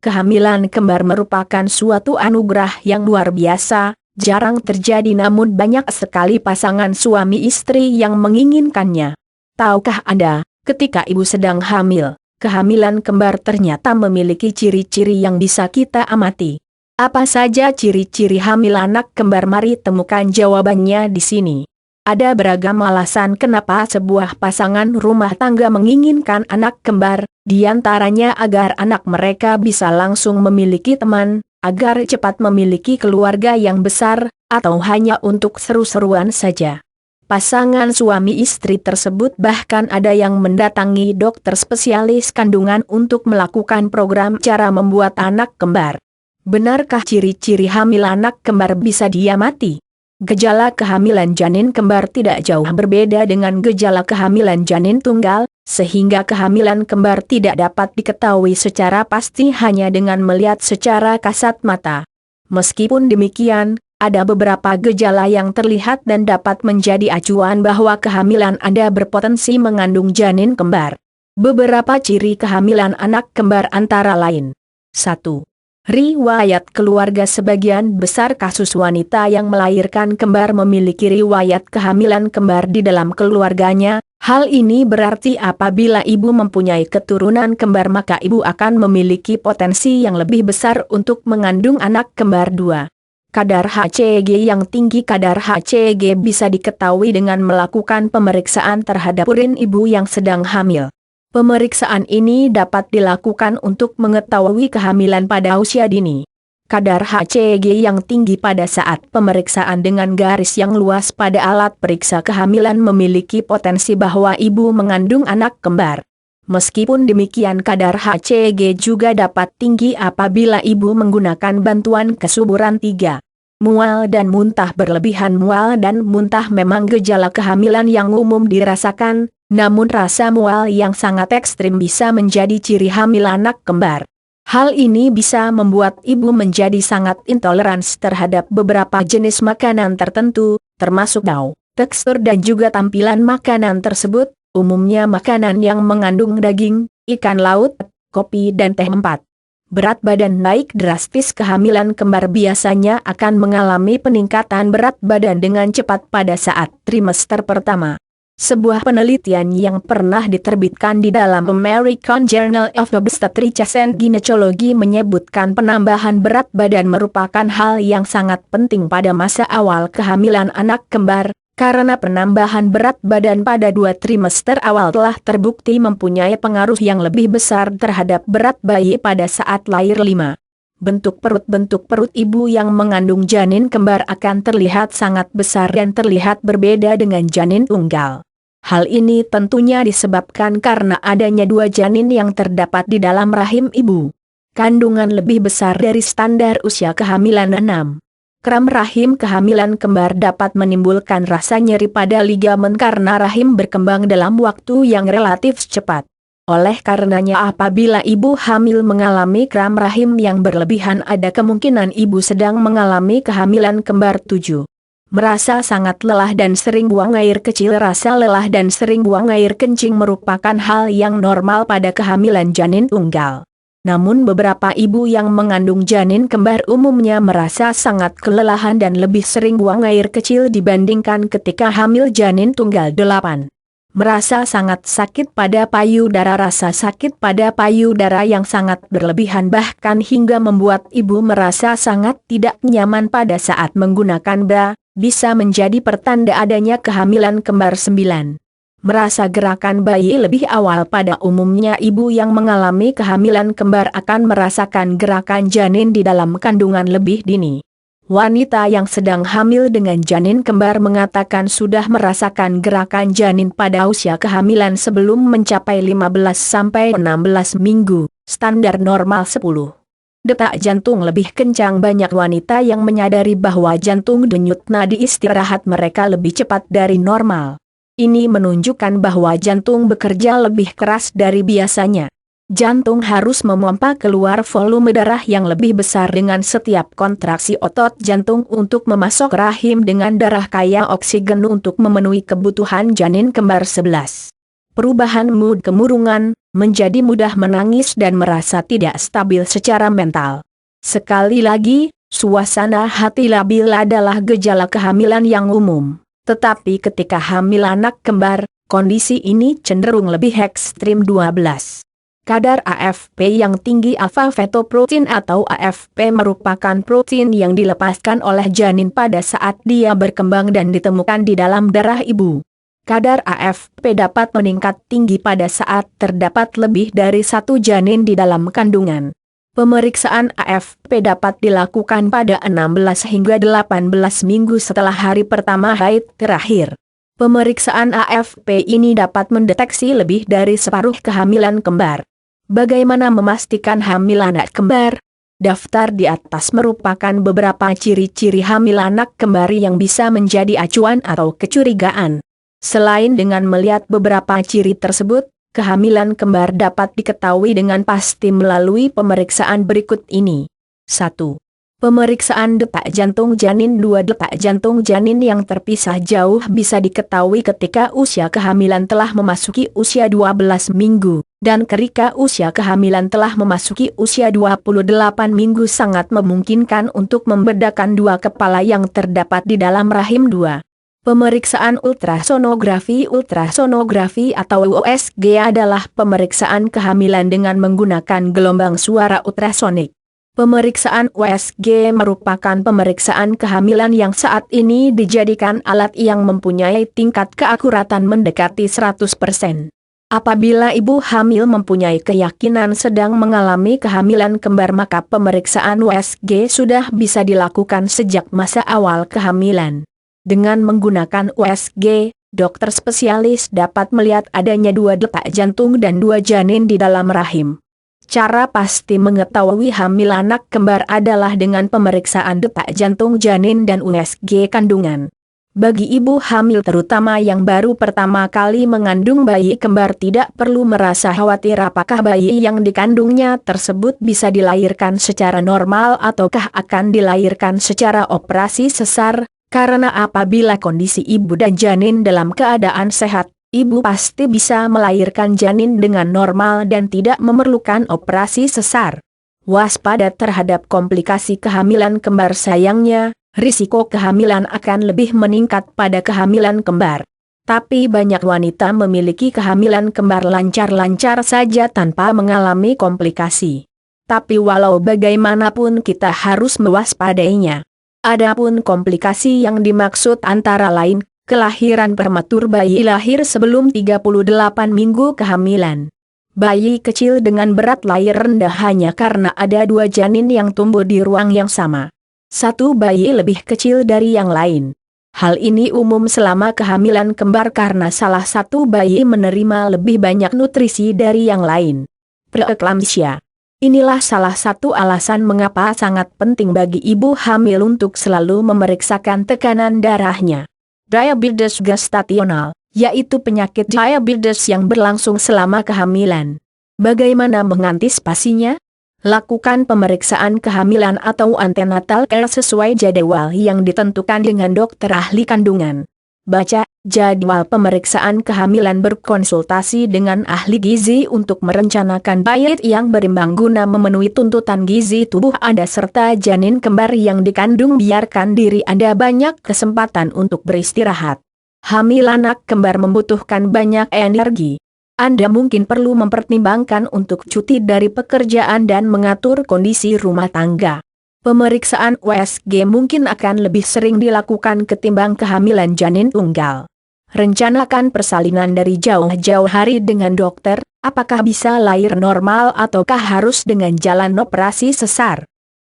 Kehamilan kembar merupakan suatu anugerah yang luar biasa, jarang terjadi namun banyak sekali pasangan suami istri yang menginginkannya. Tahukah Anda, ketika ibu sedang hamil, kehamilan kembar ternyata memiliki ciri-ciri yang bisa kita amati. Apa saja ciri-ciri hamil anak kembar? Mari temukan jawabannya di sini. Ada beragam alasan kenapa sebuah pasangan rumah tangga menginginkan anak kembar, di antaranya agar anak mereka bisa langsung memiliki teman, agar cepat memiliki keluarga yang besar, atau hanya untuk seru-seruan saja. Pasangan suami istri tersebut bahkan ada yang mendatangi dokter spesialis kandungan untuk melakukan program cara membuat anak kembar. Benarkah ciri-ciri hamil anak kembar bisa diamati? Gejala kehamilan janin kembar tidak jauh berbeda dengan gejala kehamilan janin tunggal, sehingga kehamilan kembar tidak dapat diketahui secara pasti hanya dengan melihat secara kasat mata. Meskipun demikian, ada beberapa gejala yang terlihat dan dapat menjadi acuan bahwa kehamilan Anda berpotensi mengandung janin kembar. Beberapa ciri kehamilan anak kembar antara lain. 1. Riwayat keluarga. Sebagian besar kasus wanita yang melahirkan kembar memiliki riwayat kehamilan kembar di dalam keluarganya. Hal ini berarti apabila ibu mempunyai keturunan kembar maka ibu akan memiliki potensi yang lebih besar untuk mengandung anak kembar. 2. Kadar HCG yang tinggi. Kadar HCG bisa diketahui dengan melakukan pemeriksaan terhadap urin ibu yang sedang hamil. Pemeriksaan ini dapat dilakukan untuk mengetahui kehamilan pada usia dini. Kadar HCG yang tinggi pada saat pemeriksaan dengan garis yang luas pada alat periksa kehamilan memiliki potensi bahwa ibu mengandung anak kembar. Meskipun demikian kadar HCG juga dapat tinggi apabila ibu menggunakan bantuan kesuburan. 3. Mual dan muntah berlebihan. Mual dan muntah memang gejala kehamilan yang umum dirasakan. Namun rasa mual yang sangat ekstrim bisa menjadi ciri hamil anak kembar. Hal ini bisa membuat ibu menjadi sangat intoleran terhadap beberapa jenis makanan tertentu, termasuk bau, tekstur dan juga tampilan makanan tersebut, umumnya makanan yang mengandung daging, ikan laut, kopi dan teh. 4. Berat badan naik drastis. Kehamilan kembar biasanya akan mengalami peningkatan berat badan dengan cepat pada saat trimester pertama. Sebuah penelitian yang pernah diterbitkan di dalam American Journal of Obstetrics and Gynecology menyebutkan penambahan berat badan merupakan hal yang sangat penting pada masa awal kehamilan anak kembar, karena penambahan berat badan pada 2 trimester awal telah terbukti mempunyai pengaruh yang lebih besar terhadap berat bayi pada saat lahir. 5. Bentuk perut ibu yang mengandung janin kembar akan terlihat sangat besar dan terlihat berbeda dengan janin tunggal. Hal ini tentunya disebabkan karena adanya 2 janin yang terdapat di dalam rahim ibu. Kandungan lebih besar dari standar usia kehamilan. 6. Kram rahim. Kehamilan kembar dapat menimbulkan rasa nyeri pada ligamen karena rahim berkembang dalam waktu yang relatif cepat. Oleh karenanya apabila ibu hamil mengalami kram rahim yang berlebihan ada kemungkinan ibu sedang mengalami kehamilan kembar. 7. Merasa sangat lelah dan sering buang air kecil. Rasa lelah dan sering buang air kencing merupakan hal yang normal pada kehamilan janin tunggal. Namun beberapa ibu yang mengandung janin kembar umumnya merasa sangat kelelahan dan lebih sering buang air kecil dibandingkan ketika hamil janin tunggal. 8. Merasa sangat sakit pada payudara. Rasa sakit pada payudara yang sangat berlebihan bahkan hingga membuat ibu merasa sangat tidak nyaman pada saat menggunakan bra, bisa menjadi pertanda adanya kehamilan kembar. 9. Merasa gerakan bayi lebih awal. Pada umumnya ibu yang mengalami kehamilan kembar akan merasakan gerakan janin di dalam kandungan lebih dini. Wanita yang sedang hamil dengan janin kembar mengatakan sudah merasakan gerakan janin pada usia kehamilan sebelum mencapai 15-16 minggu, standar normal 10. Detak jantung lebih kencang. Banyak wanita yang menyadari bahwa jantung denyut nadi istirahat mereka lebih cepat dari normal. Ini menunjukkan bahwa jantung bekerja lebih keras dari biasanya. Jantung harus memompa keluar volume darah yang lebih besar dengan setiap kontraksi otot jantung untuk memasok rahim dengan darah kaya oksigen untuk memenuhi kebutuhan janin kembar. 11. perubahan mood kemurungan, menjadi mudah menangis dan merasa tidak stabil secara mental. Sekali lagi, suasana hati labil adalah gejala kehamilan yang umum. Tetapi ketika hamil anak kembar, kondisi ini cenderung lebih ekstrim. 12. Kadar AFP yang tinggi alfa-fetoprotein atau AFP merupakan protein yang dilepaskan oleh janin pada saat dia berkembang dan ditemukan di dalam darah ibu. Kadar AFP dapat meningkat tinggi pada saat terdapat lebih dari satu janin di dalam kandungan. Pemeriksaan AFP dapat dilakukan pada 16 hingga 18 minggu setelah hari pertama haid terakhir. Pemeriksaan AFP ini dapat mendeteksi lebih dari separuh kehamilan kembar. Bagaimana memastikan hamil anak kembar? Daftar di atas merupakan beberapa ciri-ciri hamil anak kembar yang bisa menjadi acuan atau kecurigaan. Selain dengan melihat beberapa ciri tersebut, kehamilan kembar dapat diketahui dengan pasti melalui pemeriksaan berikut ini. 1. Pemeriksaan detak jantung janin. 2. Detak jantung janin yang terpisah jauh bisa diketahui ketika usia kehamilan telah memasuki usia 12 minggu, dan ketika usia kehamilan telah memasuki usia 28 minggu sangat memungkinkan untuk membedakan dua kepala yang terdapat di dalam rahim. 2. Pemeriksaan ultrasonografi. Ultrasonografi atau USG adalah pemeriksaan kehamilan dengan menggunakan gelombang suara ultrasonik. Pemeriksaan USG merupakan pemeriksaan kehamilan yang saat ini dijadikan alat yang mempunyai tingkat keakuratan mendekati 100%. Apabila ibu hamil mempunyai keyakinan sedang mengalami kehamilan kembar, maka pemeriksaan USG sudah bisa dilakukan sejak masa awal kehamilan. Dengan menggunakan USG, dokter spesialis dapat melihat adanya 2 detak jantung dan 2 janin di dalam rahim. Cara pasti mengetahui hamil anak kembar adalah dengan pemeriksaan detak jantung janin dan USG kandungan. Bagi ibu hamil terutama yang baru pertama kali mengandung bayi kembar tidak perlu merasa khawatir apakah bayi yang dikandungnya tersebut bisa dilahirkan secara normal ataukah akan dilahirkan secara operasi sesar, karena apabila kondisi ibu dan janin dalam keadaan sehat, ibu pasti bisa melahirkan janin dengan normal dan tidak memerlukan operasi sesar. Waspada terhadap komplikasi kehamilan kembar. Sayangnya, risiko kehamilan akan lebih meningkat pada kehamilan kembar. Tapi banyak wanita memiliki kehamilan kembar lancar-lancar saja tanpa mengalami komplikasi. Tapi walau bagaimanapun kita harus mewaspadainya. Adapun komplikasi yang dimaksud antara lain, kelahiran prematur, bayi lahir sebelum 38 minggu kehamilan. Bayi kecil dengan berat lahir rendah hanya karena ada 2 janin yang tumbuh di ruang yang sama. Satu bayi lebih kecil dari yang lain. Hal ini umum selama kehamilan kembar karena salah satu bayi menerima lebih banyak nutrisi dari yang lain. Preeklamsia. Inilah salah satu alasan mengapa sangat penting bagi ibu hamil untuk selalu memeriksakan tekanan darahnya. Diabetes gestasional, yaitu penyakit diabetes yang berlangsung selama kehamilan. Bagaimana mengantisipasinya? Lakukan pemeriksaan kehamilan atau antenatal care sesuai jadwal yang ditentukan dengan dokter ahli kandungan. Baca jadwal pemeriksaan kehamilan, berkonsultasi dengan ahli gizi untuk merencanakan diet yang berimbang guna memenuhi tuntutan gizi tubuh Anda serta janin kembar yang dikandung. Biarkan diri Anda banyak kesempatan untuk beristirahat. Hamil anak kembar membutuhkan banyak energi. Anda mungkin perlu mempertimbangkan untuk cuti dari pekerjaan dan mengatur kondisi rumah tangga. Pemeriksaan USG mungkin akan lebih sering dilakukan ketimbang kehamilan janin tunggal. Rencanakan persalinan dari jauh-jauh hari dengan dokter, apakah bisa lahir normal ataukah harus dengan jalan operasi sesar.